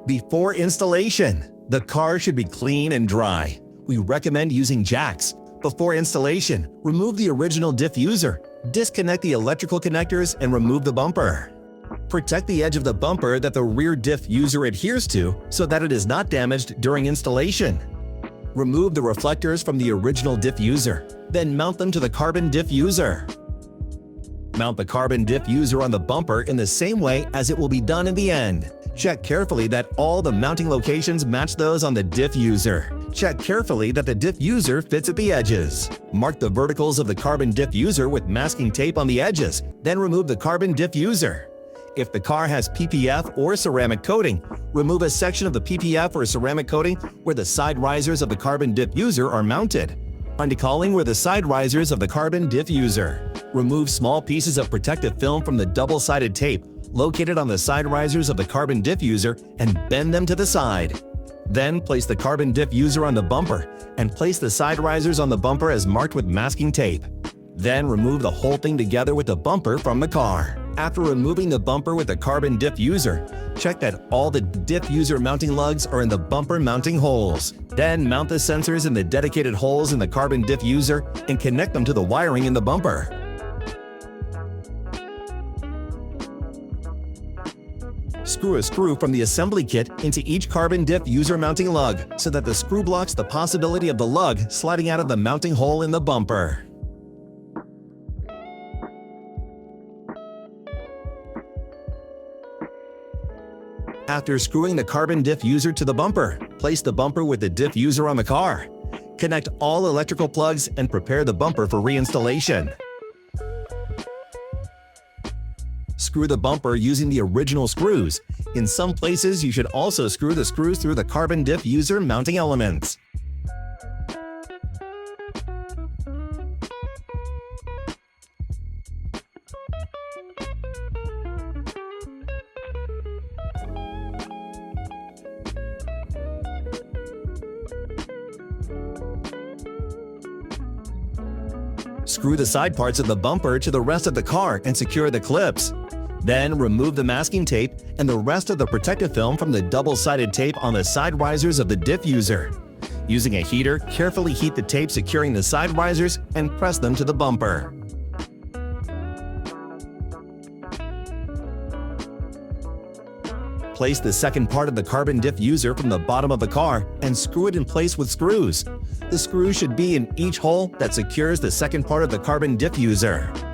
Before installation, the car should be clean and dry. We recommend using jacks. Before installation, remove the original diffuser, disconnect the electrical connectors, and remove the bumper. Protect the edge of the bumper that the rear diffuser adheres to so that it is not damaged during installation. Remove the reflectors from the original diffuser, then mount them to the carbon diffuser. Mount the carbon diffuser on the bumper in the same way as it will be done in the end. Check carefully that all the mounting locations match those on the diffuser. Check carefully that the diffuser fits at the edges. Mark the verticals of the carbon diffuser with masking tape on the edges, then remove the carbon diffuser. If the car has PPF or ceramic coating, remove a section of the PPF or ceramic coating where the side risers of the carbon diffuser are mounted. On decaling where the side risers of the carbon diffuser. Remove small pieces of protective film from the double-sided tape located on the side risers of the carbon diffuser and bend them to the side. Then place the carbon diffuser on the bumper and place the side risers on the bumper as marked with masking tape. Then remove the whole thing together with the bumper from the car. After removing the bumper with the carbon diffuser, check that all the diffuser mounting lugs are in the bumper mounting holes. Then mount the sensors in the dedicated holes in the carbon diffuser and connect them to the wiring in the bumper. Screw a screw from the assembly kit into each carbon diffuser mounting lug so that the screw blocks the possibility of the lug sliding out of the mounting hole in the bumper. After screwing the carbon diffuser to the bumper, place the bumper with the diffuser on the car. Connect all electrical plugs and prepare the bumper for reinstallation. Screw the bumper using the original screws. In some places, you should also screw the screws through the carbon diffuser mounting elements. Screw the side parts of the bumper to the rest of the car and secure the clips. Then remove the masking tape and the rest of the protective film from the double-sided tape on the side risers of the diffuser. Using a heater, carefully heat the tape securing the side risers and press them to the bumper. Place the second part of the carbon diffuser from the bottom of the car and screw it in place with screws. The screw should be in each hole that secures the second part of the carbon diffuser.